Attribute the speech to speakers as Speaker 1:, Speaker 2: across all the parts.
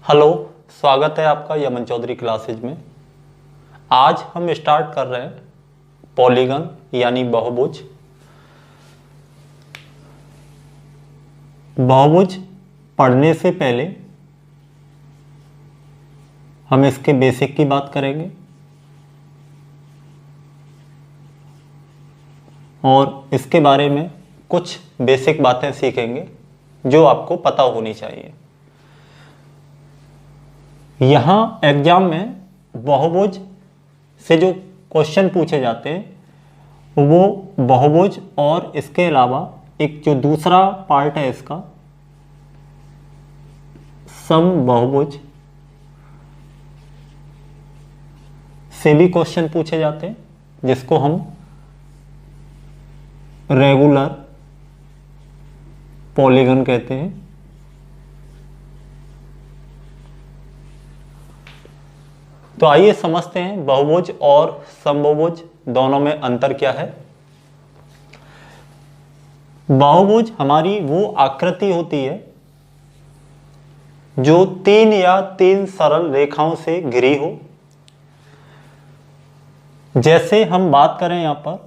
Speaker 1: Hello, स्वागत है आपका यमन चौधरी क्लासेज में। आज हम स्टार्ट कर रहे हैं पॉलीगन यानी बहुभुज। बहुभुज पढ़ने से पहले हम इसके बेसिक की बात करेंगे और इसके बारे में कुछ बेसिक बातें सीखेंगे जो आपको पता होनी चाहिए। यहाँ एग्जाम में बहुभुज से जो क्वेश्चन पूछे जाते हैं वो बहुभुज और इसके अलावा एक जो दूसरा पार्ट है इसका समबाहुभुज से भी क्वेश्चन पूछे जाते हैं, जिसको हम रेगुलर पॉलीगन कहते हैं। तो आइए समझते हैं बहुभुज और समबाहुभुज दोनों में अंतर क्या है। बहुभुज हमारी वो आकृति होती है जो तीन या तीन सरल रेखाओं से घिरी हो। जैसे हम बात करें यहां पर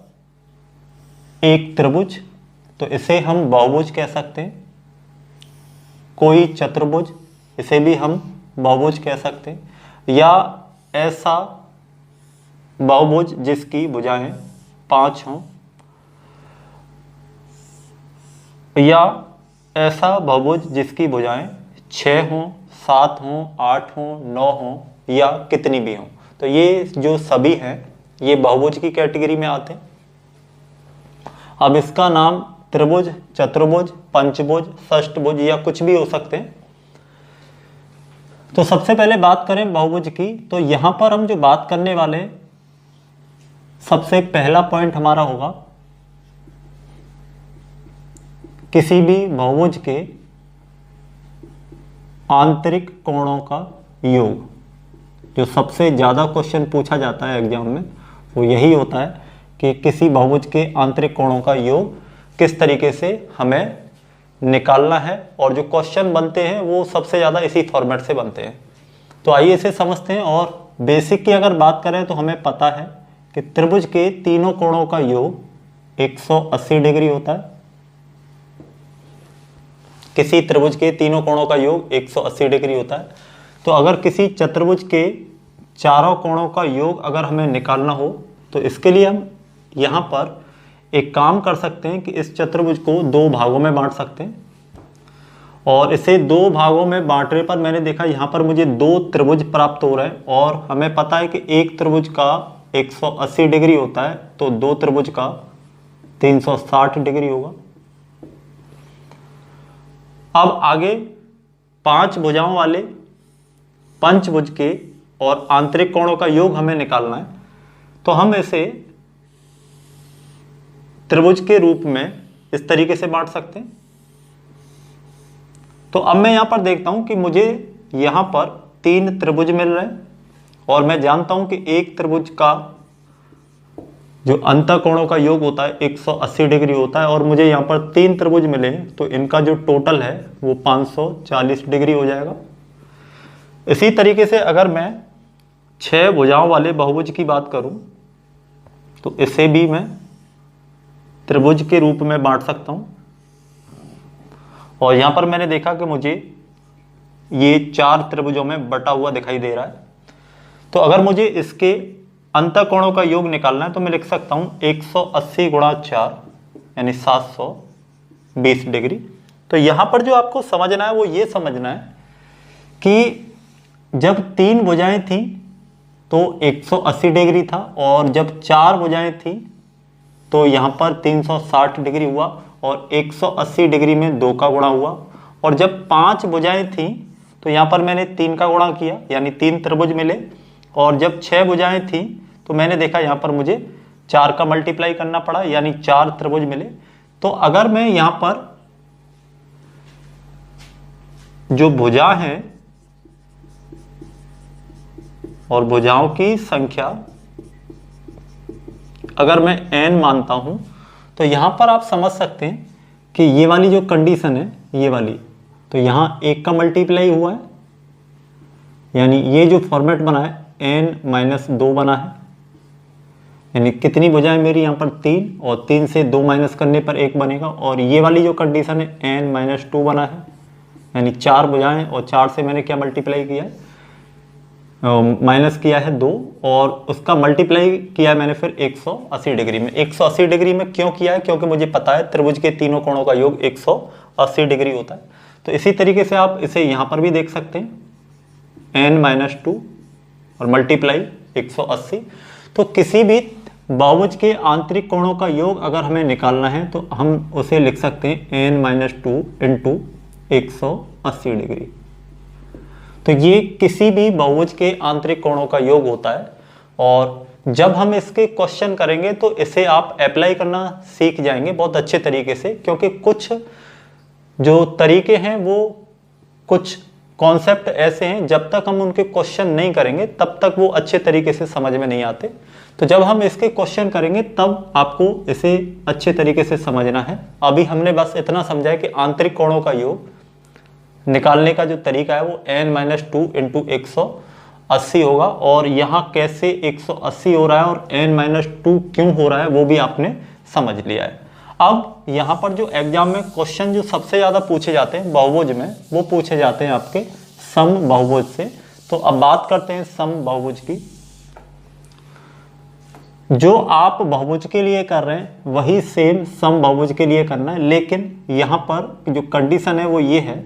Speaker 1: एक त्रिभुज, तो इसे हम बहुभुज कह सकते हैं। कोई चतुर्भुज, इसे भी हम बहुभुज कह सकते हैं। या ऐसा बहुभुज जिसकी भुजाएं 5 हों, या ऐसा बहुभुज जिसकी भुजाएं 6 हों, 7 हों, 8 हों, 9 हों या कितनी भी हों। तो ये जो सभी हैं ये बहुभुज की कैटेगरी में आते हैं। अब इसका नाम त्रिभुज, चतुर्भुज, पंचभुज, षष्ठभुज या कुछ भी हो सकते हैं। तो सबसे पहले बात करें बहुभुज की, तो यहां पर हम जो बात करने वाले सबसे पहला पॉइंट हमारा होगा किसी भी बहुभुज के आंतरिक कोणों का योग। जो सबसे ज्यादा क्वेश्चन पूछा जाता है एग्जाम में वो यही होता है कि किसी बहुभुज के आंतरिक कोणों का योग किस तरीके से हमें निकालना है, और जो क्वेश्चन बनते हैं वो सबसे ज़्यादा इसी फॉर्मेट से बनते हैं। तो आइए इसे समझते हैं। और बेसिक की अगर बात करें तो हमें पता है कि त्रिभुज के तीनों कोणों का योग 180 डिग्री होता है। किसी त्रिभुज के तीनों कोणों का योग 180 डिग्री होता है। तो अगर किसी चतुर्भुज के चारों कोणों का योग अगर हमें निकालना हो तो इसके लिए हम यहाँ पर एक काम कर सकते हैं कि इस चतुर्भुज को 2 भागों में बांट सकते हैं। और इसे 2 भागों में बांटने पर मैंने देखा यहाँ पर मुझे 2 त्रिभुज प्राप्त हो रहे हैं। और हमें पता है कि एक त्रिभुज का 180 डिग्री होता है, तो 2 त्रिभुज का 360 डिग्री होगा। अब आगे 5 भुजाओं वाले पंचभुज के और आंतरिक कोणों का योग हमें निकालना है। तो हम इसे त्रिभुज के रूप में इस तरीके से बांट सकते हैं। तो अब मैं यहां पर देखता हूं कि मुझे यहां पर 3 त्रिभुज मिल रहे हैं और मैं जानता हूं कि एक त्रिभुज का जो अंतःकोणों का योग होता है 180 डिग्री होता है, और मुझे यहां पर 3 त्रिभुज मिले हैं, तो इनका जो टोटल है वो 540 डिग्री हो जाएगा। इसी तरीके से अगर मैं 6 भुजाओं वाले बहुभुज की बात करूं तो इसे भी मैं त्रिभुज के रूप में बांट सकता हूं। और यहां पर मैंने देखा कि मुझे ये 4 त्रिभुजों में बटा हुआ दिखाई दे रहा है। तो अगर मुझे इसके अंतःकोणों का योग निकालना है तो मैं लिख सकता हूं 180 गुणा 4 यानी 720 डिग्री। तो यहां पर जो आपको समझना है वो ये समझना है कि जब 3 भुजाएं थी तो 180 डिग्री था, और जब 4 भुजाएं थी तो यहाँ पर 360 डिग्री हुआ, और 180 डिग्री में 2 का गुणा हुआ। और जब 5 भुजाएं थी तो यहाँ पर मैंने 3 का गुणा किया यानी 3 त्रिभुज मिले। और जब 6 भुजाएं थी तो मैंने देखा यहाँ पर मुझे 4 का मल्टीप्लाई करना पड़ा यानी 4 त्रिभुज मिले। तो अगर मैं यहाँ पर जो भुजा है और भुजाओं की संख्या अगर मैं n मानता हूं तो यहां पर आप समझ सकते हैं कि ये वाली जो कंडीशन है ये वाली, तो यहाँ 1 का मल्टीप्लाई हुआ है यानी ये जो फॉर्मेट बना है n-2 बना है, यानी कितनी भुजाएं मेरी यहाँ पर 3, और 3 से 2 माइनस करने पर 1 बनेगा। और ये वाली जो कंडीशन है n-2 बना है, यानी 4 भुजाएं, और 4 से मैंने क्या मल्टीप्लाई किया है, माइनस किया है 2, और उसका मल्टीप्लाई किया है मैंने फिर 180 डिग्री में। 180 डिग्री में क्यों किया है, क्योंकि मुझे पता है त्रिभुज के तीनों कोणों का योग 180 डिग्री होता है। तो इसी तरीके से आप इसे यहाँ पर भी देख सकते हैं, n-2 और मल्टीप्लाई 180। तो किसी भी बहुभुज के आंतरिक कोणों का योग अगर हमें निकालना है तो हम उसे लिख सकते हैं n-2 इंटू 180 डिग्री। तो ये किसी भी बहुभुज के आंतरिक कोणों का योग होता है। और जब हम इसके क्वेश्चन करेंगे तो इसे आप अप्लाई करना सीख जाएंगे बहुत अच्छे तरीके से, क्योंकि कुछ जो तरीके हैं वो कुछ कॉन्सेप्ट ऐसे हैं जब तक हम उनके क्वेश्चन नहीं करेंगे तब तक वो अच्छे तरीके से समझ में नहीं आते। तो जब हम इसके क्वेश्चन करेंगे तब आपको इसे अच्छे तरीके से समझना है। अभी हमने बस इतना समझा है कि आंतरिक कोणों का योग निकालने का जो तरीका है वो n-2 इंटू 180 होगा, और यहाँ कैसे 180 हो रहा है और n-2 क्यों हो रहा है वो भी आपने समझ लिया है। अब यहाँ पर जो एग्जाम में क्वेश्चन जो सबसे ज़्यादा पूछे जाते हैं बहुभुज में, वो पूछे जाते हैं आपके सम बहुभुज से। तो अब बात करते हैं सम बहुभुज की। जो आप बहुभुज के लिए कर रहे हैं वही सेम सम बहुभुज के लिए करना है, लेकिन यहाँ पर जो कंडीशन है वो ये है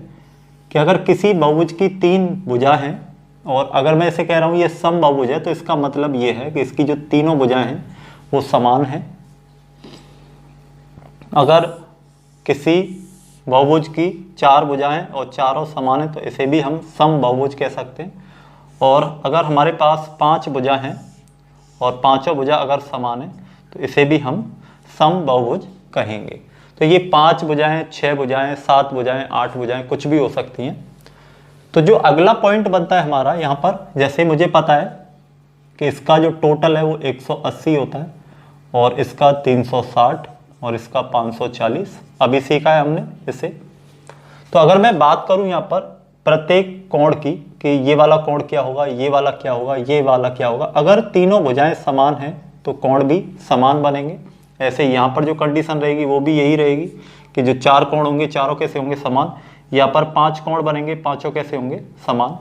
Speaker 1: कि अगर किसी बहुभुज की 3 भुजा हैं, और अगर मैं इसे कह रहा हूँ ये सम बहुभुज है, तो इसका मतलब ये है कि इसकी जो तीनों भुजाएं हैं वो समान हैं। अगर किसी बहुभुज की 4 भुजाएं और चारों समान हैं तो इसे भी हम सम बहुभुज कह सकते हैं। और अगर हमारे पास 5 भुजा हैं और पांचों भुजा अगर समान है तो इसे भी हम सम बहुभुज कहेंगे। तो ये 5 भुजाएं, 6 भुजाएं, 7 भुजाएं, 8 भुजाएं कुछ भी हो सकती हैं। तो जो अगला पॉइंट बनता है हमारा यहाँ पर, जैसे मुझे पता है कि इसका जो टोटल है वो 180 होता है, और इसका 360, और इसका 540 अभी सीखा है हमने इसे। तो अगर मैं बात करूं यहाँ पर प्रत्येक कोण की कि ये वाला कोण क्या होगा, ये वाला क्या होगा, ये वाला क्या होगा, अगर तीनों भुजाएं समान हैं तो कोण भी समान बनेंगे। ऐसे यहाँ पर जो कंडीशन रहेगी वो भी यही रहेगी कि जो 4 कोण होंगे चारों कैसे होंगे समान। यहाँ पर 5 कोण बनेंगे, पांचों कैसे होंगे समान।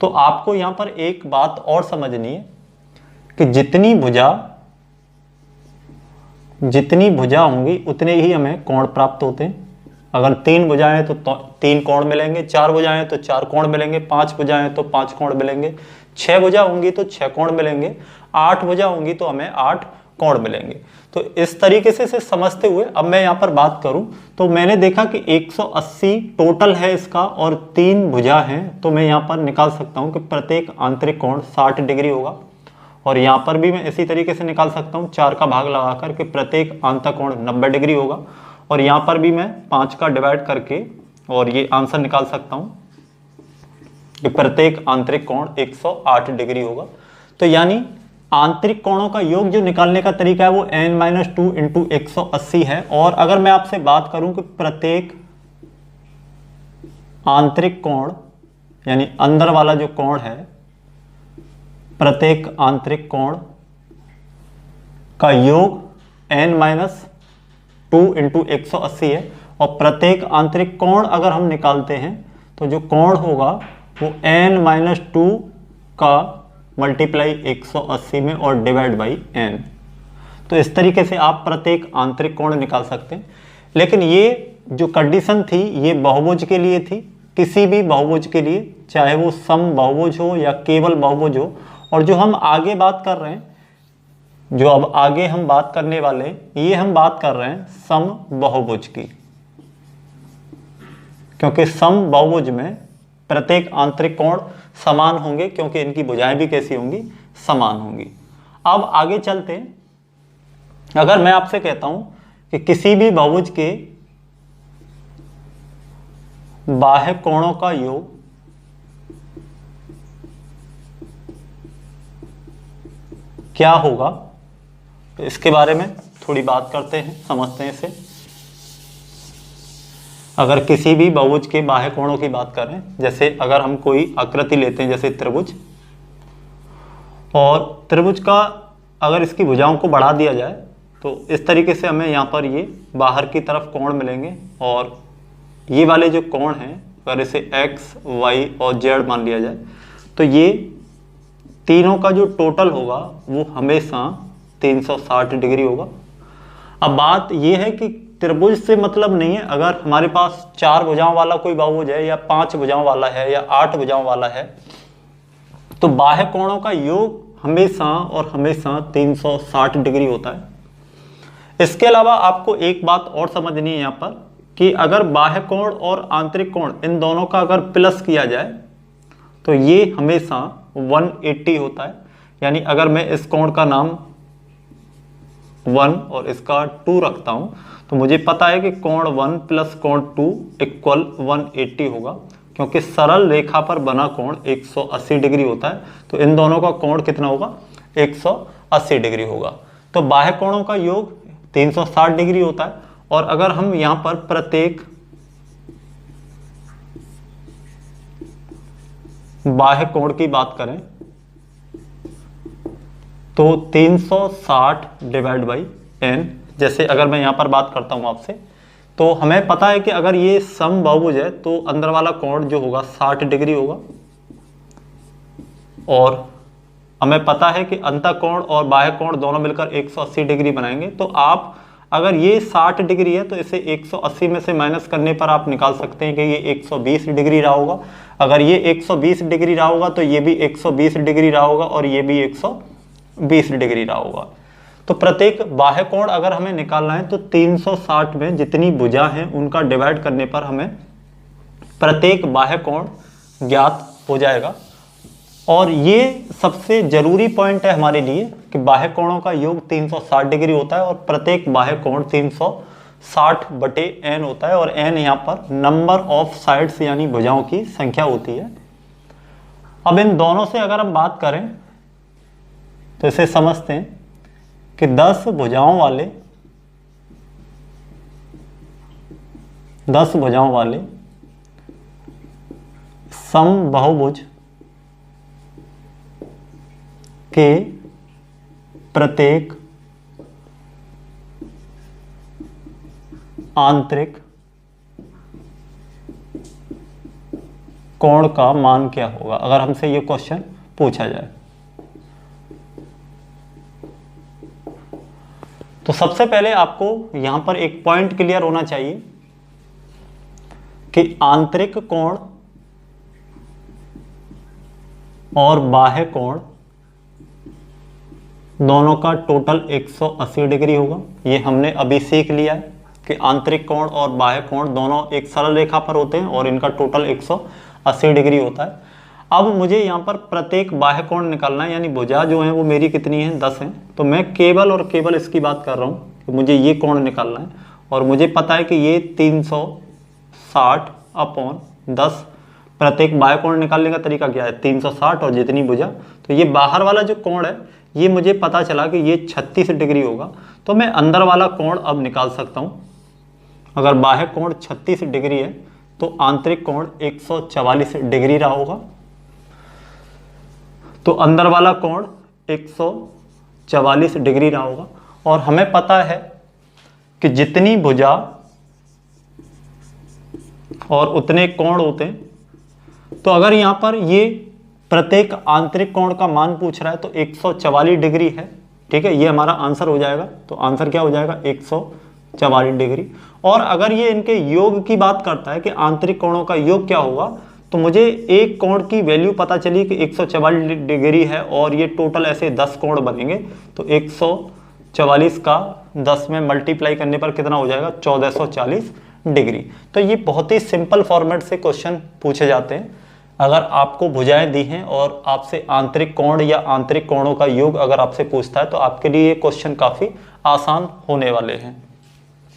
Speaker 1: तो आपको यहाँ पर एक बात और समझनी है कि जितनी भुजा होंगी उतने ही हमें कोण प्राप्त होते हैं। अगर 3 भुजाएं हैं तो 3 कोण मिलेंगे, 4 भुजाएं हैं तो 4 कोण मिलेंगे, 5 भुजाएं हैं तो 5 कोण मिलेंगे, 6 भुजा होंगी तो 6 कोण मिलेंगे, 8 भुजा होंगी तो हमें 8 कोण मिलेंगे। तो इस तरीके से इसे समझते हुए अब मैं यहाँ पर बात करूं तो मैंने देखा कि 180 टोटल है इसका और 3 भुजा हैं, तो मैं यहाँ पर निकाल सकता हूँ कि प्रत्येक आंतरिक कोण 60 डिग्री होगा। और यहाँ पर भी मैं इसी तरीके से निकाल सकता हूँ 4 का भाग लगाकर कि प्रत्येक आंतरिक कोण 90 डिग्री होगा। और यहाँ पर भी मैं 5 का डिवाइड करके और ये आंसर निकाल सकता हूँ कि प्रत्येक आंतरिक कोण 108 डिग्री होगा। तो यानी आंतरिक कोणों का योग जो निकालने का तरीका है वो n-2 इंटू 180 है। और अगर मैं आपसे बात करूं कि प्रत्येक आंतरिक कोण यानी अंदर वाला जो कोण है, प्रत्येक आंतरिक कोण का योग n-2 इंटू 180 है, और प्रत्येक आंतरिक कोण अगर हम निकालते हैं तो जो कोण होगा वो n-2 का मल्टीप्लाई 180 में और डिवाइड बाई n। तो इस तरीके से आप प्रत्येक आंतरिक कोण निकाल सकते हैं। लेकिन ये जो कंडीशन थी ये बहुभुज के लिए थी, किसी भी बहुभुज के लिए, चाहे वो सम बहुभुज हो या केवल बहुभुज हो। और जो हम आगे बात कर रहे हैं, जो अब आगे हम बात करने वाले हैं, ये हम बात कर रहे हैं सम बहुभुज की, क्योंकि सम बहुभुज में प्रत्येक आंतरिक कोण समान होंगे क्योंकि इनकी भुजाएं भी कैसी होंगी, समान होंगी। अब आगे चलते हैं। अगर मैं आपसे कहता हूं कि किसी भी बहुभुज के बाह्य कोणों का योग क्या होगा, तो इसके बारे में थोड़ी बात करते हैं, समझते हैं इसे। अगर किसी भी बहुभुज के बाह्य कोणों की बात करें, जैसे अगर हम कोई आकृति लेते हैं जैसे त्रिभुज, और त्रिभुज का अगर इसकी भुजाओं को बढ़ा दिया जाए तो इस तरीके से हमें यहाँ पर ये बाहर की तरफ कोण मिलेंगे, और ये वाले जो कोण हैं अगर इसे x, y और z मान लिया जाए तो ये तीनों का जो टोटल होगा वो हमेशा 360 डिग्री होगा। अब बात ये है कि त्रिभुज से मतलब नहीं है, अगर हमारे पास 4 भुजाओं वाला कोई बहुभुज है या 5 भुजाओं वाला है या 8 भुजाओं वाला है, तो बाह्य कोणों का योग हमेशा और हमेशा 360 डिग्री होता है। इसके अलावा आपको एक बात और समझनी है यहाँ पर कि अगर बाह्य कोण और आंतरिक कोण इन दोनों का अगर प्लस किया जाए तो ये हमेशा 180 होता है। यानी अगर मैं इस कोण का नाम 1 और इसका 2 रखता हूं तो मुझे पता है कि कोण 1 प्लस कोण 2 इक्वल 180 होगा, क्योंकि सरल रेखा पर बना कोण 180 डिग्री होता है। तो इन दोनों का कोण कितना होगा? 180 डिग्री होगा। तो बाह्य कोणों का योग 360 डिग्री होता है। और अगर हम यहां पर प्रत्येक बाह्य कोण की बात करें तो 360 डिवाइड बाई n, जैसे अगर मैं यहां पर बात करता हूं आपसे, तो हमें पता है कि अगर ये सम बहुभुज है तो अंदर वाला कोण जो होगा 60 डिग्री होगा, और हमें पता है कि अंतःकोण और बाह्य कोण दोनों मिलकर 180 डिग्री बनाएंगे। तो आप अगर ये 60 डिग्री है तो इसे 180 में से माइनस करने पर आप निकाल सकते हैं कि ये 120 डिग्री रहा होगा। अगर ये 120 डिग्री रहा होगा तो ये भी 120 डिग्री रहा होगा, और ये भी 120 डिग्री रहा होगा। तो प्रत्येक बाह्य कोण अगर हमें निकालना है तो 360 में जितनी भुजा हैं उनका डिवाइड करने पर हमें प्रत्येक बाह्य कोण ज्ञात हो जाएगा। और ये सबसे जरूरी पॉइंट है हमारे लिए कि बाह्य कोणों का योग 360 डिग्री होता है, और प्रत्येक बाह्य कोण 360 बटे n होता है, और n यहाँ पर नंबर ऑफ साइड्स यानी भुजाओं की संख्या होती है। अब इन दोनों से अगर हम बात करें तो इसे समझते हैं कि 10 भुजाओं वाले सम बहुभुज के प्रत्येक आंतरिक कोण का मान क्या होगा, अगर हमसे ये क्वेश्चन पूछा जाए। तो सबसे पहले आपको यहां पर एक पॉइंट क्लियर होना चाहिए कि आंतरिक कोण और बाह्य कोण दोनों का टोटल 180 डिग्री होगा। ये हमने अभी सीख लिया है कि आंतरिक कोण और बाह्य कोण दोनों एक सरल रेखा पर होते हैं और इनका टोटल 180 डिग्री होता है। अब मुझे यहाँ पर प्रत्येक बाह्य कोण निकालना है, यानी भुजा जो है वो मेरी कितनी है? 10 है। तो मैं केवल और केवल इसकी बात कर रहा हूँ कि मुझे ये कोण निकालना है, और मुझे पता है कि ये 360 अपॉन 10। प्रत्येक बाह्य कोण निकालने का तरीका क्या है? 360 और जितनी भुजा। तो ये बाहर वाला जो कोण है ये मुझे पता चला कि ये 36 डिग्री होगा। तो मैं अंदर वाला कोण अब निकाल सकता हूँ। अगर बाह्य कोण 36 डिग्री है तो आंतरिक कोण 144 डिग्री रहा होगा। तो अंदर वाला कोण 144 डिग्री रहा होगा। और हमें पता है कि जितनी भुजा और उतने कोण होते हैं, तो अगर यहाँ पर ये प्रत्येक आंतरिक कोण का मान पूछ रहा है तो 144 डिग्री है, ठीक है, ये हमारा आंसर हो जाएगा। तो आंसर क्या हो जाएगा? 144 डिग्री। और अगर ये इनके योग की बात करता है कि आंतरिक कोणों का योग क्या होगा, तो मुझे एक कोण की वैल्यू पता चली कि 144 डिग्री है, और ये टोटल ऐसे 10 कोण बनेंगे। तो 144 का 10 में मल्टीप्लाई करने पर कितना हो जाएगा? 1440 डिग्री। तो ये बहुत ही सिंपल फॉर्मेट से क्वेश्चन पूछे जाते हैं। अगर आपको भुजाएं दी हैं और आपसे आंतरिक कोण या आंतरिक कोणों का योग अगर आपसे पूछता है तो आपके लिए ये क्वेश्चन काफ़ी आसान होने वाले हैं।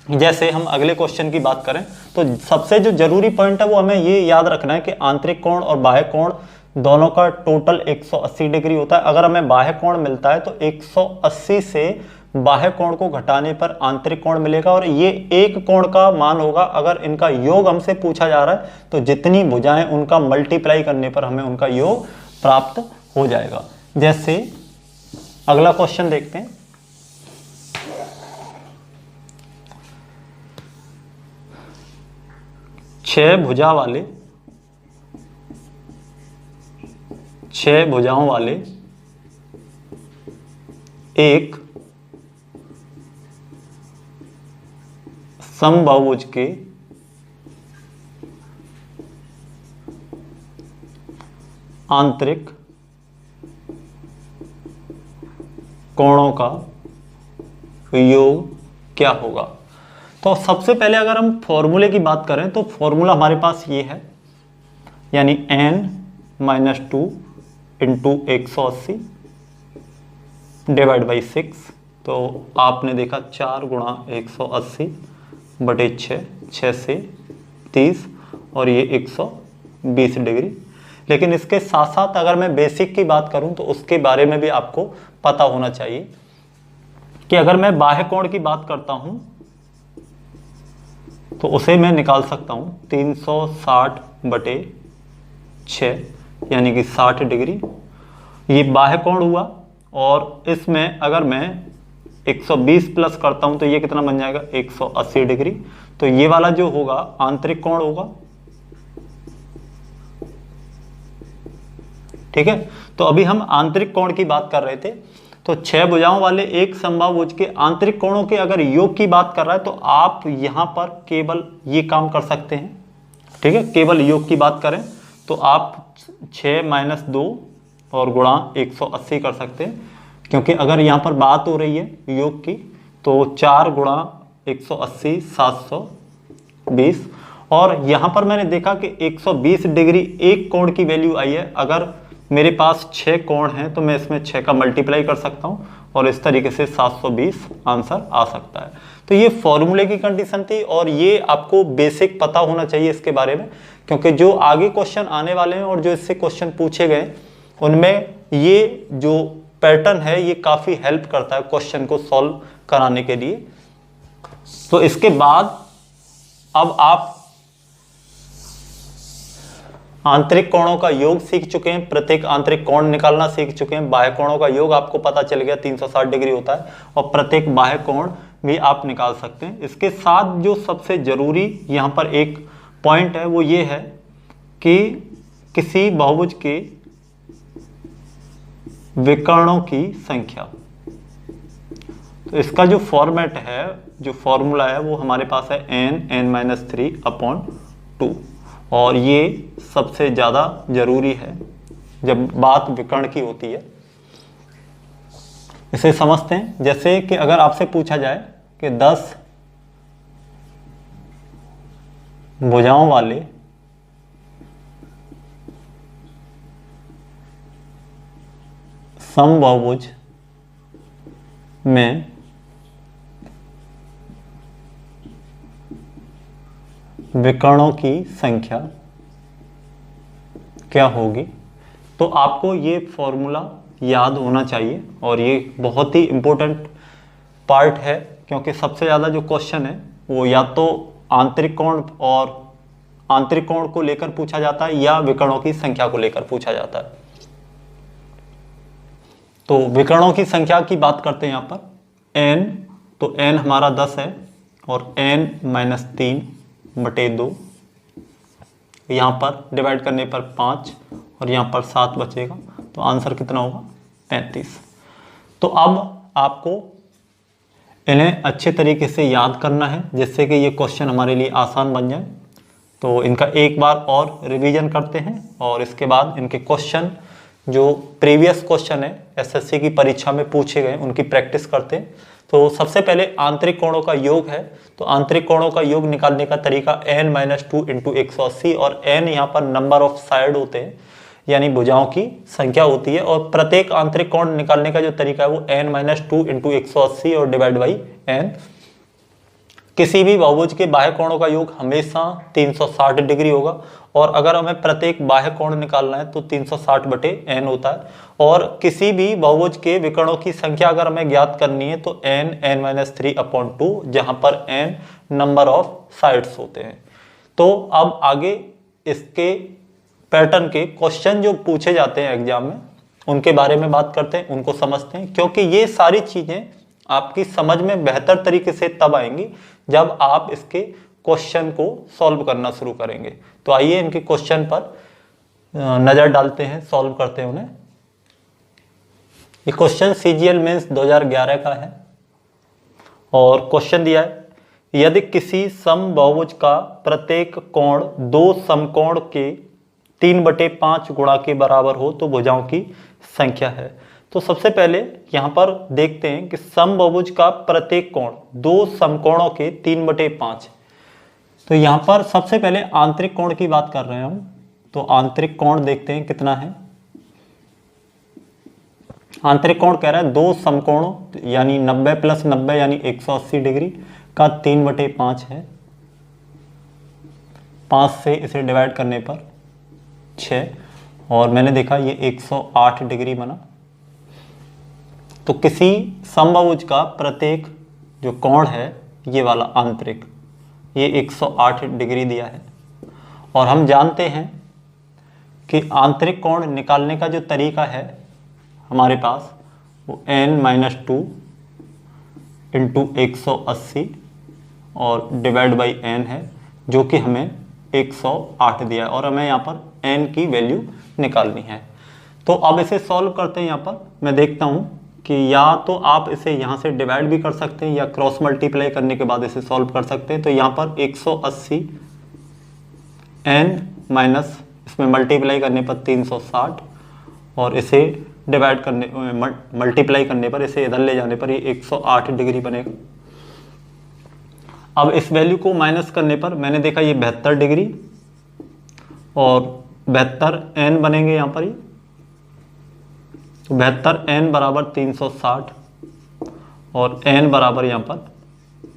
Speaker 1: जैसे हम अगले क्वेश्चन की बात करें तो सबसे जो जरूरी पॉइंट है वो हमें ये याद रखना है कि आंतरिक कोण और बाह्य कोण दोनों का टोटल 180 डिग्री होता है। अगर हमें बाह्य कोण मिलता है तो 180 से बाह्य कोण को घटाने पर आंतरिक कोण मिलेगा, और ये एक कोण का मान होगा। अगर इनका योग हमसे पूछा जा रहा है तो जितनी भुजाएं उनका मल्टीप्लाई करने पर हमें उनका योग प्राप्त हो जाएगा। जैसे अगला क्वेश्चन देखते हैं। छह भुजाओं वाले एक समबाहुभुज के आंतरिक कोणों का योग क्या होगा। तो सबसे पहले अगर हम फॉर्मूले की बात करें तो फॉर्मूला हमारे पास ये है, यानी n-2 इंटू 180 डिवाइड बाई 6। तो आपने देखा 4 गुणा 180 बटे 6 से 30, और ये 120 डिग्री। लेकिन इसके साथ साथ अगर मैं बेसिक की बात करूं तो उसके बारे में भी आपको पता होना चाहिए कि अगर मैं बाह्य कोण की बात करता हूं तो उसे मैं निकाल सकता हूं 360 बटे 6, यानी कि 60 डिग्री। ये बाह्य कोण हुआ, और इसमें अगर मैं 120 प्लस करता हूं तो ये कितना बन जाएगा 180 डिग्री। तो ये वाला जो होगा आंतरिक कोण होगा, ठीक है। तो अभी हम आंतरिक कोण की बात कर रहे थे। तो 6 भुजाओं वाले एक समबाहुभुज के आंतरिक कोणों के अगर योग की बात कर रहा है तो आप यहां पर केवल ये काम कर सकते हैं, ठीक है। केवल योग की बात करें तो आप 6 - 2 और गुणा 180 कर सकते हैं, क्योंकि अगर यहाँ पर बात हो रही है योग की तो 4 गुणा 180 720। और यहाँ पर मैंने देखा कि 120 डिग्री एक कोण की वैल्यू आई है। अगर मेरे पास 6 कोण हैं तो मैं इसमें 6 का मल्टीप्लाई कर सकता हूँ, और इस तरीके से 720 आंसर आ सकता है। तो ये फॉर्मूले की कंडीशन थी, और ये आपको बेसिक पता होना चाहिए इसके बारे में, क्योंकि जो आगे क्वेश्चन आने वाले हैं और जो इससे क्वेश्चन पूछे गए उनमें ये जो पैटर्न है ये काफ़ी हेल्प करता है क्वेश्चन को सॉल्व कराने के लिए। तो इसके बाद अब आप आंतरिक कोणों का योग सीख चुके हैं, प्रत्येक आंतरिक कोण निकालना सीख चुके हैं। बाह्य कोणों का योग आपको पता चल गया 360 डिग्री होता है, और प्रत्येक बाह्य कोण भी आप निकाल सकते हैं। इसके साथ जो सबसे जरूरी यहाँ पर एक पॉइंट है वो ये है कि किसी बहुभुज के विकर्णों की संख्या। तो इसका जो फॉर्मेट है, जो फॉर्मूला है वो हमारे पास है n(n-3/2), और ये सबसे ज़्यादा जरूरी है जब बात विकर्ण की होती है। इसे समझते हैं। जैसे कि अगर आपसे पूछा जाए कि 10 भुजाओं वाले समबाहुभुज में विकर्णों की संख्या क्या होगी, तो आपको ये फॉर्मूला याद होना चाहिए। और ये बहुत ही इम्पोर्टेंट पार्ट है, क्योंकि सबसे ज़्यादा जो क्वेश्चन है वो या तो आंतरिक कोण को लेकर पूछा जाता है या विकर्णों की संख्या को लेकर पूछा जाता है। तो विकर्णों की संख्या की बात करते हैं यहाँ पर n, तो n हमारा 10 है, और n-3/2 यहाँ पर डिवाइड करने पर 5, और यहाँ पर 7 बचेगा। तो आंसर कितना होगा 35। तो अब आपको इन्हें अच्छे तरीके से याद करना है, जिससे कि ये क्वेश्चन हमारे लिए आसान बन जाए। तो इनका एक बार और रिवीजन करते हैं, और इसके बाद इनके क्वेश्चन जो प्रीवियस क्वेश्चन है एसएससी की परीक्षा में पूछे गए उनकी प्रैक्टिस करते हैं। तो सबसे पहले आंतरिक कोणों का योग है। तो आंतरिक कोणों का योग निकालने का तरीका n-2 इंटू 180, और n यहाँ पर नंबर ऑफ साइड होते हैं, यानी भुजाओं की संख्या होती है। और प्रत्येक आंतरिक कोण निकालने का जो तरीका है वो n-2 इंटू 180 और डिवाइड बाई n। किसी भी बहुभुज के बाह्य कोणों का योग हमेशा 360 डिग्री होगा, और अगर हमें प्रत्येक बाह्य कोण निकालना है तो 360/n होता है। और किसी भी बहुभुज के विकर्णों की संख्या अगर हमें ज्ञात करनी है तो n(n-3/2), जहां पर n नंबर ऑफ साइड्स होते हैं। तो अब आगे इसके पैटर्न के क्वेश्चन जो पूछे जाते हैं एग्जाम में, उनके बारे में बात करते हैं, उनको समझते हैं, क्योंकि ये सारी चीजें आपकी समझ में बेहतर तरीके से तब आएंगी जब आप इसके क्वेश्चन को सॉल्व करना शुरू करेंगे। तो आइए इनके क्वेश्चन पर नजर डालते हैं, सॉल्व करते हैं उन्हें। ये क्वेश्चन CGL मेंस 2011 का है और क्वेश्चन दिया है, यदि किसी समबाहुभुज का प्रत्येक कोण दो समकोण के 3/5 गुणा के बराबर हो तो भुजाओं की संख्या है। तो सबसे पहले यहां पर देखते हैं कि समबाहुभुज का प्रत्येक कोण दो समकोणों के 3/5। तो यहां पर सबसे पहले आंतरिक कोण की बात कर रहे हैं हम। तो आंतरिक कोण देखते हैं कितना है। आंतरिक कोण कह रहा है दो समकोणों यानी 90 + 90 यानी 180 डिग्री का 3/5 है। 5 से इसे डिवाइड करने पर 6, और मैंने देखा ये 108 डिग्री बना। तो किसी समबाहुभुज का प्रत्येक जो कोण है ये वाला आंतरिक, ये 108 डिग्री दिया है। और हम जानते हैं कि आंतरिक कोण निकालने का जो तरीका है हमारे पास वो n-2 × 180 और डिवाइड बाई n है, जो कि हमें 108 दिया है, और हमें यहाँ पर n की वैल्यू निकालनी है। तो अब इसे सॉल्व करते हैं। यहाँ पर मैं देखता हूँ कि या तो आप इसे यहाँ से डिवाइड भी कर सकते हैं या क्रॉस मल्टीप्लाई करने के बाद इसे सॉल्व कर सकते हैं। तो यहाँ पर 180 n माइनस इसमें मल्टीप्लाई करने पर 360, और इसे डिवाइड करने मल्टीप्लाई करने पर, इसे इधर ले जाने पर ये 108 डिग्री बनेगा। अब इस वैल्यू को माइनस करने पर मैंने देखा ये 72 डिग्री और 72 n बनेंगे यहाँ पर। तो 72 n बराबर 360 और n बराबर यहाँ पर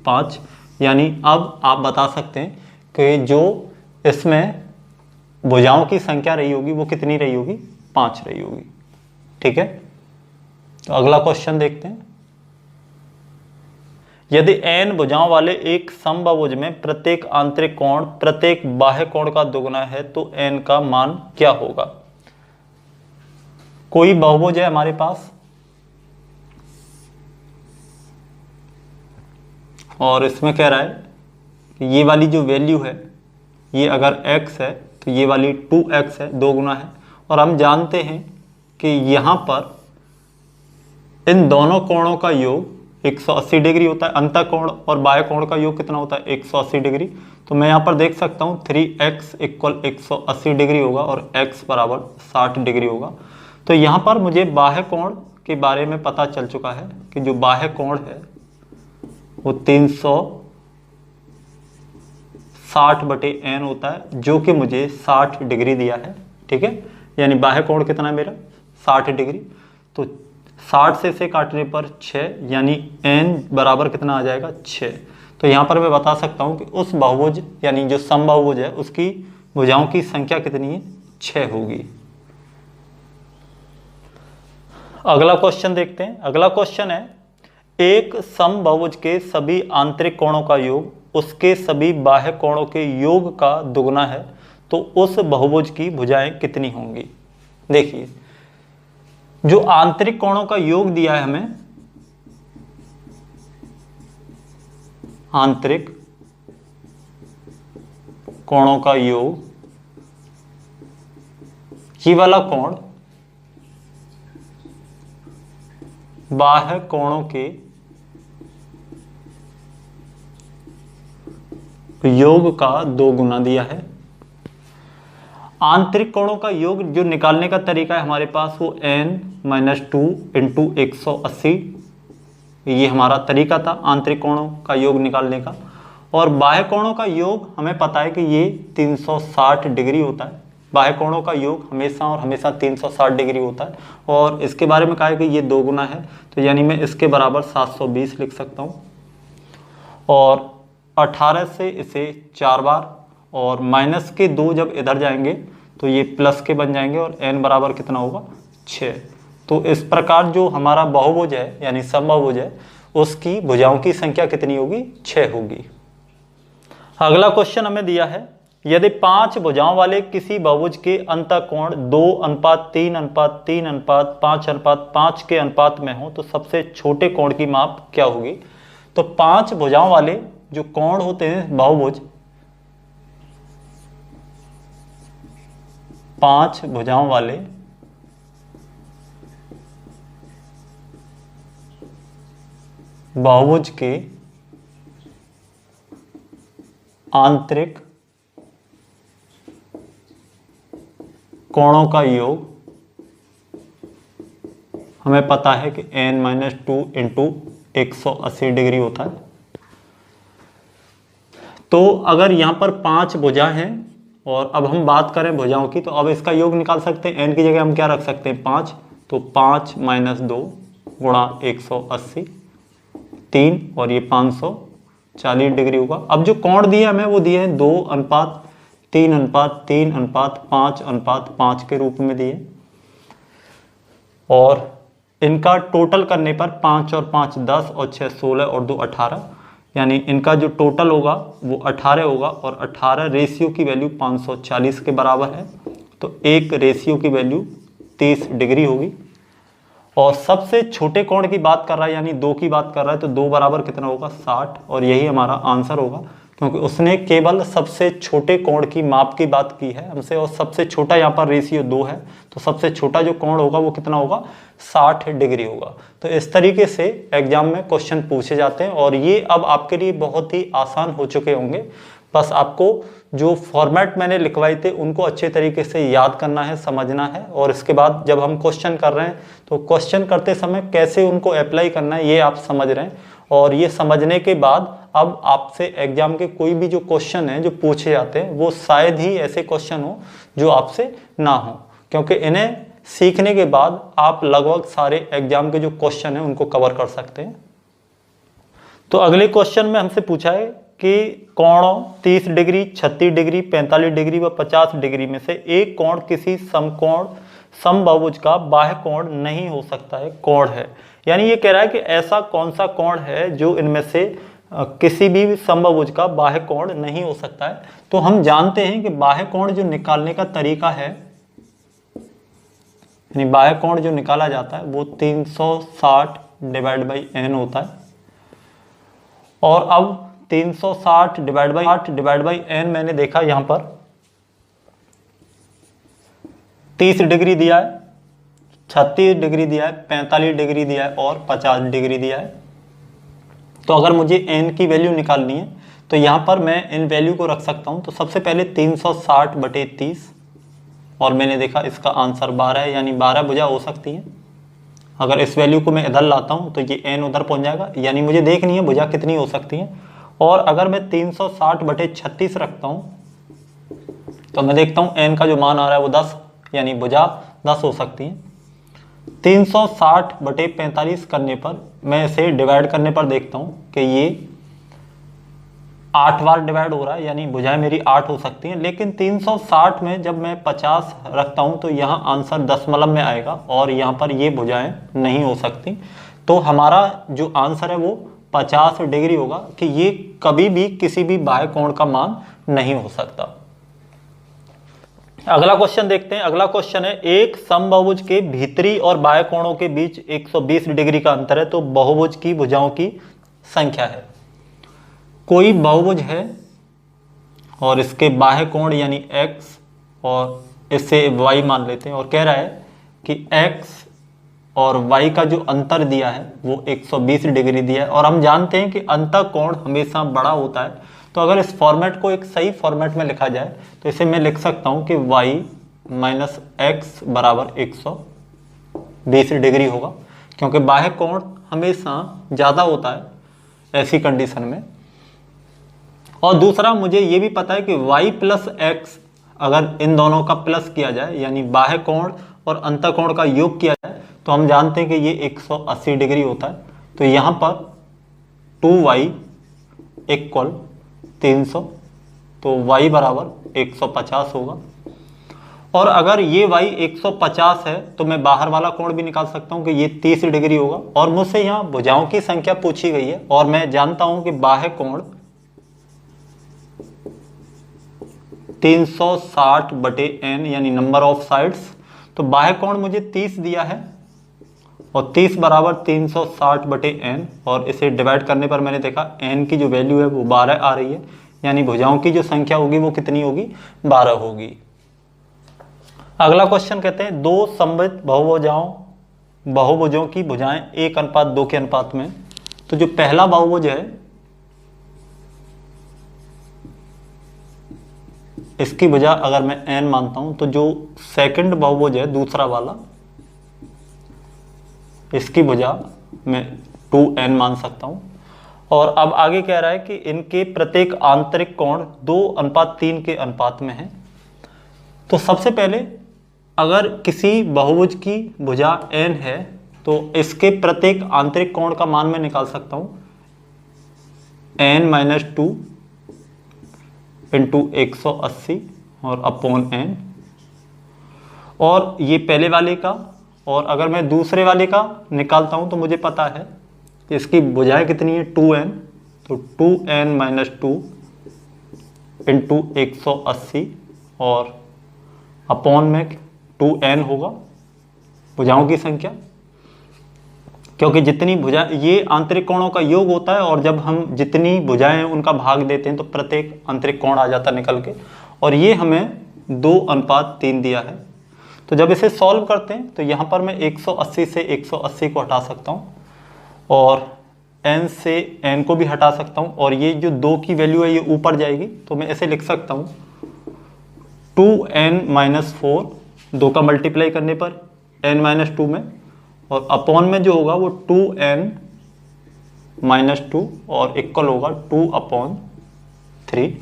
Speaker 1: 5। यानी अब आप बता सकते हैं कि जो इसमें भुजाओं की संख्या रही होगी वो कितनी रही होगी, 5 रही होगी। ठीक है, तो अगला क्वेश्चन देखते हैं। यदि n भुजाओं वाले एक समबाहुभुज में प्रत्येक आंतरिक कोण प्रत्येक बाह्य कोण का दुगुना है तो n का मान क्या होगा। कोई बहुभुज है हमारे पास और इसमें कह रहा है कि ये वाली जो वैल्यू है ये अगर x है तो ये वाली 2x है, 2 गुना है। और हम जानते हैं कि यहाँ पर इन दोनों कोणों का योग 180 डिग्री होता है। अंतः कोण और बाह्य कोण का योग कितना होता है, 180 डिग्री। तो मैं यहाँ पर देख सकता हूँ 3x = 180 डिग्री होगा और x बराबर 60 डिग्री होगा। तो यहाँ पर मुझे बाह्य कोण के बारे में पता चल चुका है कि जो बाह्य कोण है वो 360/n होता है, जो कि मुझे 60 डिग्री दिया है। ठीक है, यानी बाह्य कोण कितना है मेरा, 60 डिग्री। तो 60 से इसे काटने पर 6, यानी n बराबर कितना आ जाएगा, 6। तो यहाँ पर मैं बता सकता हूँ कि उस बहुभुज यानी जो समबाहुभुज है उसकी भुजाओं की संख्या कितनी है, 6 होगी। अगला क्वेश्चन देखते हैं। अगला क्वेश्चन है, एक समबाहुभुज के सभी आंतरिक कोणों का योग उसके सभी बाह्य कोणों के योग का दुगुना है तो उस बहुभुज की भुजाएं कितनी होंगी। देखिए, जो आंतरिक कोणों का योग दिया है हमें, आंतरिक कोणों का योग, ये वाला कोण बाह्य कोणों के योग का 2 गुना दिया है। आंतरिक कोणों का योग जो निकालने का तरीका है हमारे पास वो n-2 × 180, ये हमारा तरीका था आंतरिक कोणों का योग निकालने का। और बाह्य कोणों का योग हमें पता है कि ये 360 डिग्री होता है। बाह्य कोणों का योग हमेशा और हमेशा 360 डिग्री होता है। और इसके बारे में कहा है कि ये 2 गुना है, तो यानी मैं इसके बराबर 720 लिख सकता हूँ। और 18 से इसे 4 बार, और माइनस के 2 जब इधर जाएंगे तो ये प्लस के बन जाएंगे, और n बराबर कितना होगा 6। तो इस प्रकार जो हमारा बहुभुज है यानी समबाहुभुज है उसकी भुजाओं की संख्या कितनी होगी, 6 होगी। अगला क्वेश्चन हमें दिया है, यदि 5 भुजाओं वाले किसी बहुभुज के अंतःकोण 2:3:3:5:5 के अनुपात में हो तो सबसे छोटे कोण की माप क्या होगी। तो 5 भुजाओं वाले जो कोण होते हैं बहुभुज, 5 भुजाओं वाले बहुभुज के आंतरिक कोणों का योग हमें पता है कि n-2 इंटू 180 डिग्री होता है। तो अगर यहां पर 5 भुजा हैं और अब हम बात करें भुजाओं की, तो अब इसका योग निकाल सकते हैं। n की जगह हम क्या रख सकते हैं 5, तो 5 - 2 गुणा 180 3, और ये 540 डिग्री होगा। अब जो कोण दिए हमें वो दिए हैं 2:3:3:5:5 के रूप में दिए, और इनका टोटल करने पर 5 और 5 10 और 6 16 और 2 18, यानी इनका जो टोटल होगा वो 18 होगा, और 18 रेशियो की वैल्यू 540 के बराबर है। तो एक रेशियो की वैल्यू 30 डिग्री होगी। और सबसे छोटे कोण की बात कर रहा है यानी 2 की बात कर रहा है, तो 2 बराबर कितना होगा 60, और यही हमारा आंसर होगा, क्योंकि उसने केवल सबसे छोटे कोण की माप की बात की है हमसे, और सबसे छोटा यहाँ पर रेशियो 2 है, तो सबसे छोटा जो कोण होगा वो कितना होगा 60 डिग्री होगा। तो इस तरीके से एग्जाम में क्वेश्चन पूछे जाते हैं, और ये अब आपके लिए बहुत ही आसान हो चुके होंगे। बस आपको जो फॉर्मेट मैंने लिखवाए थे उनको अच्छे तरीके से याद करना है, समझना है, और इसके बाद जब हम क्वेश्चन कर रहे हैं तो क्वेश्चन करते समय कैसे उनको अप्लाई करना है ये आप समझ रहे हैं। और ये समझने के बाद अब आपसे एग्जाम के कोई भी जो क्वेश्चन हैं जो पूछे जाते हैं वो शायद ही ऐसे क्वेश्चन हो जो आपसे ना हो, क्योंकि इन्हें सीखने के बाद आप लगभग सारे एग्जाम के जो क्वेश्चन हैं उनको कवर कर सकते हैं। तो अगले क्वेश्चन में हमसे पूछा है कि कोणों 30 डिग्री, 36 डिग्री, 45 डिग्री व 50 डिग्री में से एक कोण किसी समकोण समबाहुभुज का बाह्य कोण नहीं हो सकता है, कोण है। यानी ये कह रहा है कि ऐसा कौन सा कोण है जो इनमें से किसी भी समबाहुभुज का बाह्य कोण नहीं हो सकता है। तो हम जानते हैं कि बाह्य कोण जो निकालने का तरीका है, यानी बाह्य कोण जो निकाला जाता है वो 360/n होता है। और अब 360/n मैंने देखा यहां पर 30 डिग्री दिया है, 36 डिग्री दिया है, 45 डिग्री दिया है और 50 डिग्री दिया है। तो अगर मुझे n की वैल्यू निकालनी है तो यहां पर मैं इन वैल्यू को रख सकता हूं। तो सबसे पहले 360/30, और मैंने देखा इसका आंसर 12 है, यानी 12 भुजा हो सकती है। अगर इस वैल्यू को मैं इधर लाता हूं तो ये n उधर पहुंच जाएगा, यानी मुझे देखनी है भुजा कितनी हो सकती है। और अगर मैं 360/36 रखता हूं तो मैं देखता हूं n का जो मान आ रहा है वो 10, यानी भुजा 10 हो सकती है। 360/45 करने पर मैं इसे डिवाइड करने पर देखता हूं कि ये 8 बार डिवाइड हो रहा है, यानी भुजाएं मेरी 8 हो सकती हैं। लेकिन 360 में जब मैं 50 रखता हूं तो यहाँ आंसर दशमलव में आएगा, और यहाँ पर ये भुजाएं नहीं हो सकती। तो हमारा जो आंसर है वो 50 डिग्री होगा, कि ये कभी भी किसी भी बाह्य कोण का मान नहीं हो सकता। अगला क्वेश्चन देखते हैं। अगला क्वेश्चन है, एक समबाहुभुज के भीतरी और बाह्य कोणों के बीच 120 डिग्री का अंतर है, तो बहुभुज की भुजाओं की संख्या है। कोई बहुभुज है और इसके बाह्य कोण यानी x, और इसे y मान लेते हैं, और कह रहा है कि x और y का जो अंतर दिया है वो 120 डिग्री दिया है। और हम जानते हैं कि अंतः कोण हमेशा बड़ा होता है। तो अगर इस फॉर्मेट को एक सही फॉर्मेट में लिखा जाए तो इसे मैं लिख सकता हूं कि y - x बराबर 120 डिग्री होगा, क्योंकि बाह्य कोण हमेशा ज़्यादा होता है ऐसी कंडीशन में। और दूसरा मुझे ये भी पता है कि y + x अगर इन दोनों का प्लस किया जाए, यानी बाह्य कोण और अंतः कोण का योग किया जाए, तो हम जानते हैं कि ये 180 डिग्री होता है। तो यहाँ पर 2y = 300, तो y बराबर 150 होगा। और अगर ये y 150 है तो मैं बाहर वाला कोण भी निकाल सकता हूं कि ये 30 डिग्री होगा। और मुझसे यहाँ भुजाओं की संख्या पूछी गई है और मैं जानता हूं कि बाह्य कोण 360/n यानी नंबर ऑफ साइड्स। तो बाह्य कोण मुझे 30 दिया है और 30 बराबर 360/n, और इसे डिवाइड करने पर मैंने देखा n की जो वैल्यू है वो 12 आ रही है, यानी भुजाओं की जो संख्या होगी वो कितनी होगी, 12 होगी। अगला क्वेश्चन कहते हैं दो सममित बहुभुजों की भुजाएं 1:2 के अनुपात में। तो जो पहला बहुभुज है इसकी भुजा अगर मैं n मानता हूं, तो जो सेकंड बहुभुज है दूसरा वाला, इसकी भुजा मैं 2n मान सकता हूं। और अब आगे कह रहा है कि इनके प्रत्येक आंतरिक कोण 2:3 के अनुपात में है। तो सबसे पहले अगर किसी बहुभुज की भुजा n है तो इसके प्रत्येक आंतरिक कोण का मान मैं निकाल सकता हूं, n-2 इंटू 180 और अपॉन n। और ये पहले वाले का, और अगर मैं दूसरे वाले का निकालता हूं तो मुझे पता है कि इसकी भुजाएं कितनी है, 2n, तो 2n-2 इंटू 180 और अपॉन में 2n होगा भुजाओं की संख्या, क्योंकि जितनी भुजा ये आंतरिक कोणों का योग होता है और जब हम जितनी भुजाएं हैं उनका भाग देते हैं तो प्रत्येक आंतरिक कोण आ जाता निकल के, और ये हमें 2:3 दिया है। तो जब इसे सॉल्व करते हैं तो यहाँ पर मैं 180 से 180 को हटा सकता हूँ और n से n को भी हटा सकता हूँ, और ये जो 2 की वैल्यू है ये ऊपर जाएगी, तो मैं ऐसे लिख सकता हूँ 2n-4, 2 का मल्टीप्लाई करने पर n-2 में, और अपॉन में जो होगा वो 2n-2 और इक्वल होगा 2/3।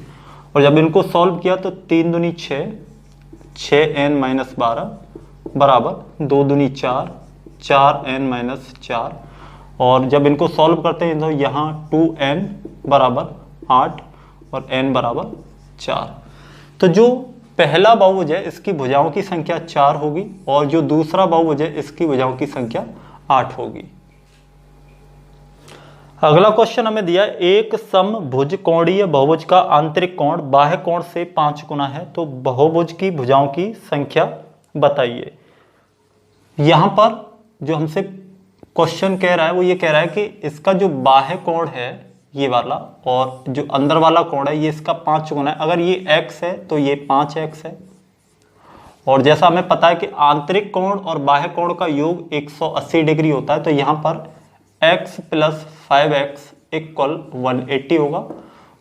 Speaker 1: और जब इनको सॉल्व किया तो 3 दूनी 6, 6n-12 बराबर 2 दूनी 4, 4n-4। और जब इनको सॉल्व करते हैं तो यहाँ 2n बराबर 8 और n बराबर 4। तो जो पहला बहुभुज है इसकी भुजाओं की संख्या 4 होगी और जो दूसरा बहुभुज है इसकी भुजाओं की संख्या 8 होगी। अगला क्वेश्चन हमें दिया है एक समभुज कोणीय बहुभुज का आंतरिक कोण बाह्य कोण से 5 गुना है, तो बहुभुज की भुजाओं की संख्या बताइए। यहां पर जो हमसे क्वेश्चन कह रहा है वो ये कह रहा है कि इसका जो बाह्य कोण है ये वाला और जो अंदर वाला कोण है ये इसका 5 गुना है। अगर ये x है तो ये 5x है, और जैसा हमें पता है कि आंतरिक कोण और बाह्य कोण का योग 180 डिग्री होता है, तो यहाँ पर x + 5x = 180 होगा।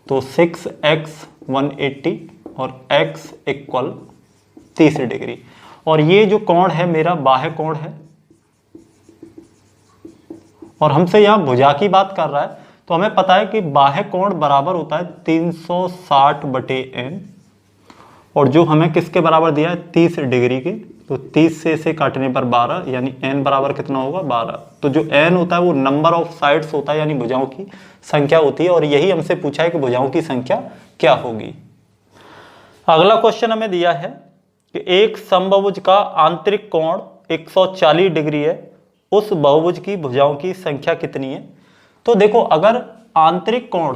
Speaker 1: तो 6x 180 और x = 30 डिग्री। और ये जो कोण है मेरा बाह्य कोण है, और हमसे यहाँ भुजा की बात कर रहा है, तो हमें पता है कि बाह्य कोण बराबर होता है 360/n, और जो हमें किसके बराबर दिया है 30 डिग्री के, तो 30 से इसे काटने पर 12, यानी n बराबर कितना होगा 12। तो जो n होता है वो नंबर ऑफ साइड्स होता है, यानी भुजाओं की संख्या होती है, और यही हमसे पूछा है कि भुजाओं की संख्या क्या होगी। अगला क्वेश्चन हमें दिया है कि एक समबाहुभुज का आंतरिक कोण 140 डिग्री है, उस बहुभुज की भुजाओं की संख्या कितनी है। तो देखो अगर आंतरिक कोण,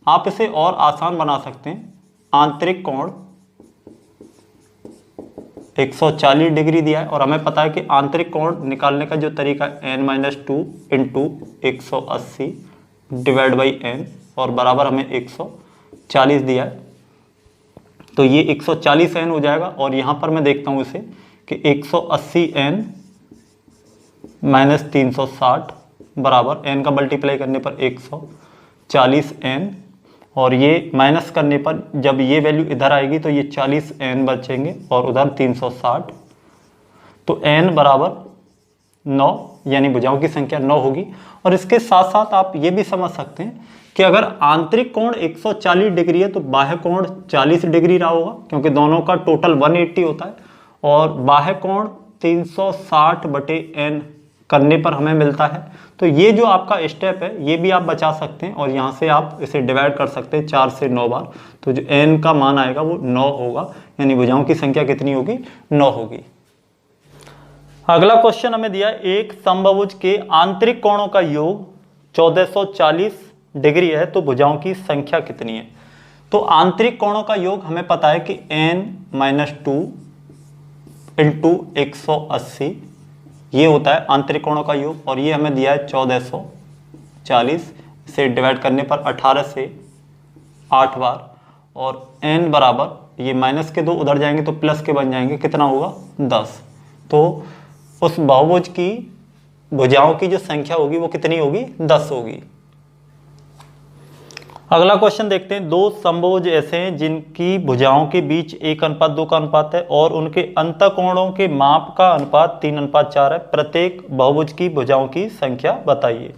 Speaker 1: आप इसे और आसान बना सकते हैं, आंतरिक कोण 140 डिग्री दिया है और हमें पता है कि आंतरिक कोण निकालने का जो तरीका n-2 into 180 divide by n, और बराबर हमें 140 दिया है, तो ये 140n हो जाएगा। और यहाँ पर मैं देखता हूँ इसे कि 180n - 360 बराबर n का मल्टीप्लाई करने पर 140n, और ये माइनस करने पर जब ये वैल्यू इधर आएगी तो ये 40n बचेंगे और उधर 360, तो n बराबर 9, यानी भुजाओं की संख्या 9 होगी। और इसके साथ साथ आप ये भी समझ सकते हैं कि अगर आंतरिक कोण 140 डिग्री है तो बाह्य कोण 40 डिग्री रहा होगा, क्योंकि दोनों का टोटल 180 होता है, और बाह्य कोण 360/n करने पर हमें मिलता है। तो ये जो आपका स्टेप है ये भी आप बचा सकते हैं और यहाँ से आप इसे डिवाइड कर सकते हैं 4 से 9 बार। तो जो n का मान आएगा वो 9 होगा, यानी भुजाओं की संख्या कितनी होगी, 9 होगी। अगला क्वेश्चन हमें दिया है, एक समबाहुभुज के आंतरिक कोणों का योग 1440 डिग्री है तो भुजाओं की संख्या कितनी है। तो आंतरिक कोणों का योग हमें पता है कि n-2 इंटू 180 ये होता है आंतरिक कोणों का योग, और ये हमें दिया है 1440 से डिवाइड करने पर 18 से 8 बार, और n बराबर ये माइनस के 2 उधर जाएंगे तो प्लस के बन जाएंगे, कितना होगा 10। तो उस बहुभुज की भुजाओं की जो संख्या होगी वो कितनी होगी, 10 होगी। अगला क्वेश्चन देखते हैं, दो समबाहुभुज ऐसे हैं जिनकी भुजाओं के बीच 1:2 का अनुपात है और उनके अंतःकोणों के माप का अनुपात 3:4 है। प्रत्येक बहुभुज की भुजाओं की संख्या बताइए।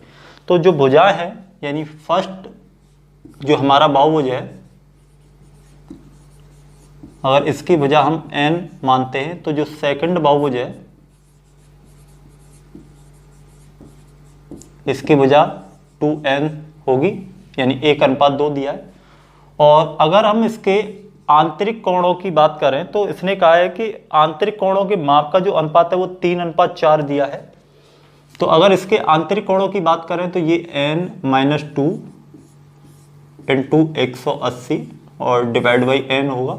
Speaker 1: तो जो भुजा है यानी फर्स्ट जो हमारा बहुभुज है, अगर इसकी भुजा हम n मानते हैं तो जो सेकंड बहुभुज है इसकी भुजा 2n होगी, यानी 1:2 दिया है। और अगर हम इसके आंतरिक कोणों की बात करें तो इसने कहा है कि आंतरिक कोणों के माप का जो अनुपात है वो 3:4 दिया है। तो अगर इसके आंतरिक कोणों की बात करें तो ये n-2 इंटू 180 और डिवाइड बाई n होगा।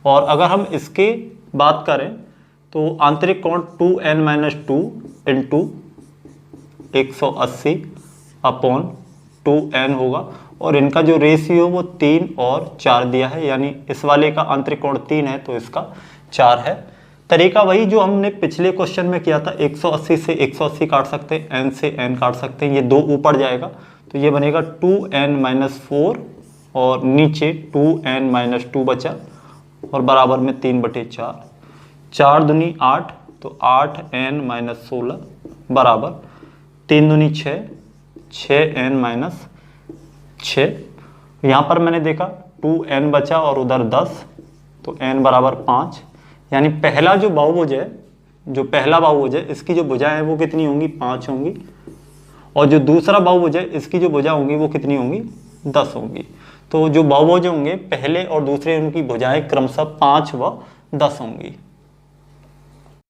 Speaker 1: और अगर हम इसके बात करें तो आंतरिक कोण 2n-2 इंटू 180 अपॉन 2n होगा, और इनका जो रेशियो वो 3 और 4 दिया है, यानी इस वाले का आंतरिक कोण 3 है तो इसका 4 है। तरीका वही जो हमने पिछले क्वेश्चन में किया था, 180 से 180 काट सकते हैं, n से n काट सकते हैं, ये 2 ऊपर जाएगा तो ये बनेगा 2n-4 और नीचे 2n-2 बचा और बराबर में 3/4, 4 दूनी 8 तो 8n-16 बराबर 3 दूनी 6, 6n-6। यहाँ पर मैंने देखा 2n बचा और उधर 10 तो n बराबर 5, यानी पहला जो बहुभुज है, जो पहला बहुभुज है इसकी जो भुजाएं हैं वो कितनी होंगी, 5 होंगी, और जो दूसरा बहुभुज है इसकी जो भुजा होंगी वो कितनी होंगी, 10 होंगी। तो जो बहुभुज होंगे पहले और दूसरे उनकी भुजाएं क्रमशः 5 व 10 होंगी।